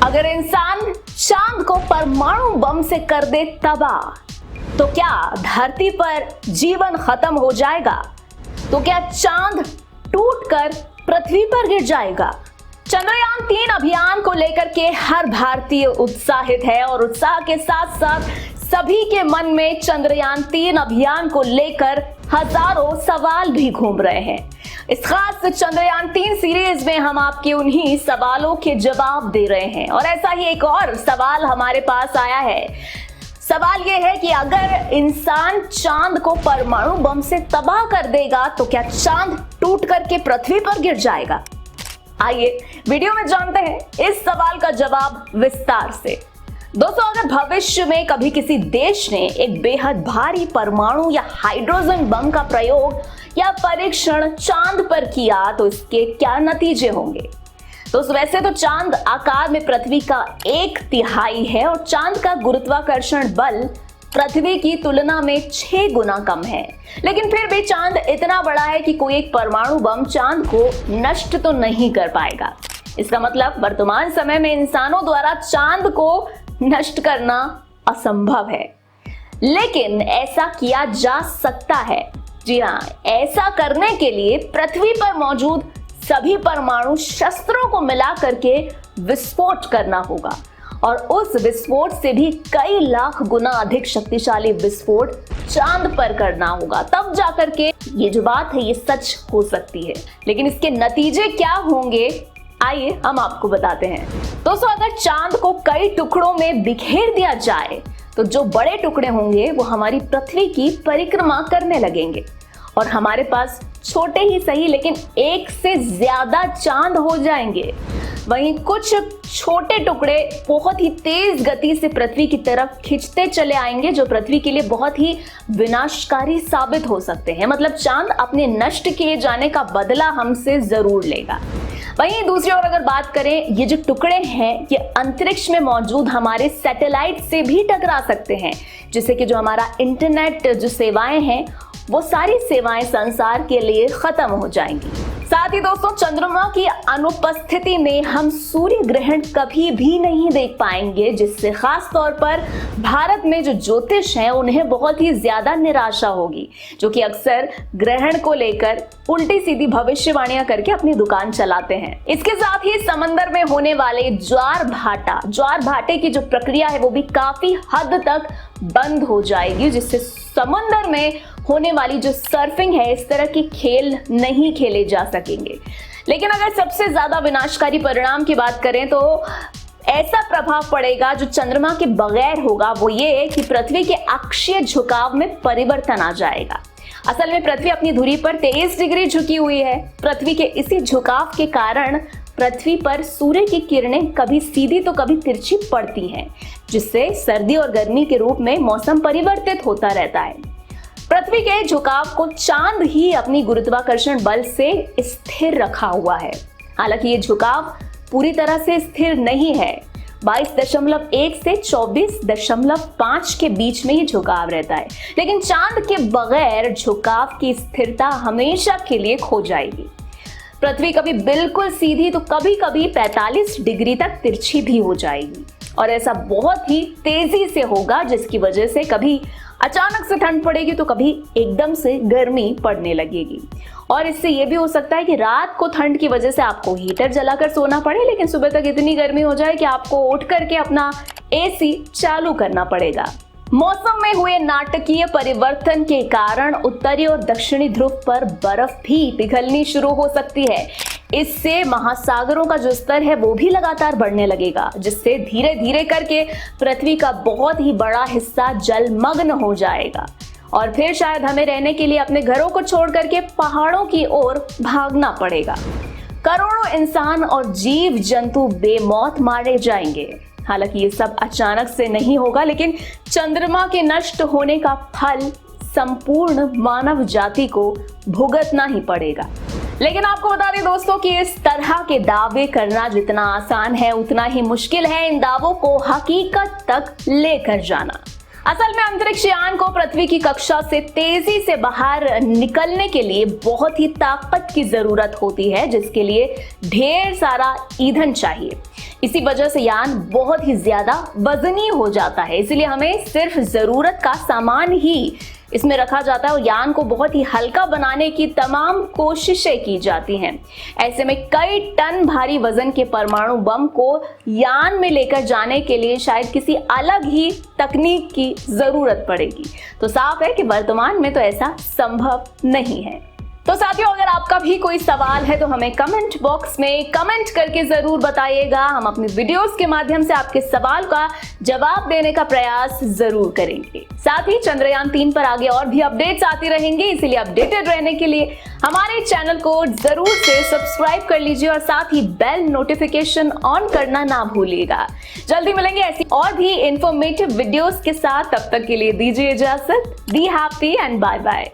अगर इंसान चांद को परमाणु बम से कर दे तबाह, तो क्या धरती पर जीवन खत्म हो जाएगा? तो क्या चांद टूटकर पृथ्वी पर गिर जाएगा? चंद्रयान-3 अभियान को लेकर के हर भारतीय उत्साहित है और उत्साह के साथ साथ सभी के मन में चंद्रयान-3 अभियान को लेकर हजारों सवाल भी घूम रहे हैं। इस खास चंद्रयान-3 सीरीज में हम आपके उन्हीं सवालों के जवाब दे रहे हैं और ऐसा ही एक और सवाल हमारे पास आया है। सवाल यह है कि अगर इंसान चांद को परमाणु बम से तबाह कर देगा तो क्या चांद टूट करके पृथ्वी पर गिर जाएगा? आइए वीडियो में जानते हैं इस सवाल का जवाब विस्तार से। दोस्तों, अगर भविष्य में कभी किसी देश ने एक बेहद भारी परमाणु या हाइड्रोजन बम का प्रयोग या परीक्षण चांद पर किया तो इसके क्या नतीजे होंगे? तो वैसे तो चांद आकार में पृथ्वी का 1/3 है और चांद का गुरुत्वाकर्षण बल पृथ्वी की तुलना में 6 गुना कम है, लेकिन फिर भी चांद इतना बड़ा है कि कोई एक परमाणु बम चांद को नष्ट तो नहीं कर पाएगा। इसका मतलब वर्तमान समय में इंसानों द्वारा चांद को नष्ट करना असंभव है, लेकिन ऐसा किया जा सकता है। जी हाँ, ऐसा करने के लिए पृथ्वी पर मौजूद सभी परमाणु शस्त्रों को मिला करके विस्फोट करना होगा और उस विस्फोट से भी कई लाख गुना अधिक शक्तिशाली विस्फोट चांद पर करना होगा, तब जाकर के ये जो बात है ये सच हो सकती है। लेकिन इसके नतीजे क्या होंगे, आइए हम आपको बताते हैं। दोस्तों, अगर चांद को कई टुकड़ों में बिखेर दिया जाए तो जो बड़े टुकड़े होंगे वो हमारी पृथ्वी की परिक्रमा करने लगेंगे और हमारे पास छोटे ही सही लेकिन एक से ज्यादा चांद हो जाएंगे। वहीं कुछ छोटे टुकड़े बहुत ही तेज गति से पृथ्वी की तरफ खिंचते चले आएंगे, जो पृथ्वी के लिए बहुत ही विनाशकारी साबित हो सकते हैं। मतलब चांद अपने नष्ट किए जाने का बदला हमसे जरूर लेगा। वहीं दूसरी ओर अगर बात करें, ये जो टुकड़े हैं ये अंतरिक्ष में मौजूद हमारे सैटेलाइट से भी टकरा सकते हैं, जिससे कि जो हमारा इंटरनेट जो सेवाएं हैं वो सारी सेवाएं संसार के लिए खत्म हो जाएंगी। साथ ही दोस्तों, चंद्रमा की अनुपस्थिति में हम सूर्य ग्रहण कभी भी नहीं देख पाएंगे, जिससे खास तौर पर भारत में जो ज्योतिष हैं उन्हें बहुत ही ज्यादा निराशा होगी, जो कि अक्सर ग्रहण को लेकर उल्टी सीधी भविष्यवाणियां करके अपनी दुकान चलाते हैं। इसके साथ ही समंदर में होने वाले ज्वार भाटे की जो प्रक्रिया है वो भी काफी हद तक बंद हो जाएगी, जिससे समुद्र में होने वाली जो सर्फिंग है इस तरह के खेल नहीं खेले जा सकेंगे। लेकिन अगर सबसे ज्यादा विनाशकारी परिणाम की बात करें तो ऐसा प्रभाव पड़ेगा जो चंद्रमा के बगैर होगा, वो ये कि पृथ्वी के अक्षीय झुकाव में परिवर्तन आ जाएगा। असल में पृथ्वी अपनी धुरी पर 23 डिग्री झुकी हुई है। पृथ्वी के इसी झुकाव के कारण पृथ्वी पर सूर्य की किरणें कभी सीधी तो कभी तिरछी पड़ती हैं, जिससे सर्दी और गर्मी के रूप में मौसम परिवर्तित होता रहता है। पृथ्वी के झुकाव को चांद ही अपनी गुरुत्वाकर्षण बल से स्थिर रखा हुआ है। हालांकि ये झुकाव पूरी तरह से स्थिर नहीं है। 22.1 से 24.5 के बीच में ये झुकाव रहता है, लेकिन चांद के बगैर झुकाव की स्थिरता हमेशा के लिए खो जाएगी। पृथ्वी कभी बिल्कुल सीधी तो कभी कभी 45 डिग्री तक तिरछी भी हो जाएगी और ऐसा बहुत ही तेजी से होगा, जिसकी वजह से कभी अचानक से ठंड पड़ेगी तो कभी एकदम से गर्मी पड़ने लगेगी। और इससे यह भी हो सकता है कि रात को ठंड की वजह से आपको हीटर जलाकर सोना पड़े, लेकिन सुबह तक इतनी गर्मी हो जाए कि आपको उठ करके अपना एसी चालू करना पड़ेगा। मौसम में हुए नाटकीय परिवर्तन के कारण उत्तरी और दक्षिणी ध्रुव पर बर्फ भी पिघलनी शुरू हो सकती है। इससे महासागरों का जो स्तर है वो भी लगातार बढ़ने लगेगा, जिससे धीरे धीरे करके पृथ्वी का बहुत ही बड़ा हिस्सा जलमग्न हो जाएगा और फिर शायद हमें रहने के लिए अपने घरों को छोड़ करके पहाड़ों की ओर भागना पड़ेगा। करोड़ों इंसान और जीव जंतु बेमौत मारे जाएंगे। हालांकि ये सब अचानक से नहीं होगा, लेकिन चंद्रमा के नष्ट होने का फल संपूर्ण मानव जाति को भुगतना ही पड़ेगा। लेकिन आपको बता दें दोस्तों कि इस तरह के दावे करना जितना आसान है उतना ही मुश्किल है इन दावों को हकीकत तक लेकर जाना। असल में अंतरिक्ष यान को पृथ्वी की कक्षा से तेजी से बाहर निकलने के लिए बहुत ही ताकत की जरूरत होती है, जिसके लिए ढेर सारा ईंधन चाहिए। इसी वजह से यान बहुत ही ज्यादा वजनी हो जाता है, इसलिए हमें सिर्फ जरूरत का सामान ही इसमें रखा जाता है और यान को बहुत ही हल्का बनाने की तमाम कोशिशें की जाती हैं। ऐसे में कई टन भारी वजन के परमाणु बम को यान में लेकर जाने के लिए शायद किसी अलग ही तकनीक की जरूरत पड़ेगी। तो साफ है कि वर्तमान में तो ऐसा संभव नहीं है। तो साथियों, अगर आपका भी कोई सवाल है तो हमें कमेंट बॉक्स में कमेंट करके जरूर बताइएगा। हम अपनी वीडियोस के माध्यम से आपके सवाल का जवाब देने का प्रयास जरूर करेंगे। साथ ही चंद्रयान 3 पर आगे और भी अपडेट्स आती रहेंगे, इसीलिए अपडेटेड रहने के लिए हमारे चैनल को जरूर से सब्सक्राइब कर लीजिए और साथ ही बेल नोटिफिकेशन ऑन करना ना भूलिएगा। जल्दी मिलेंगे ऐसी और भी इंफॉर्मेटिव वीडियोस के साथ, तब तक के लिए दीजिए इजाजत। Be happy and bye bye.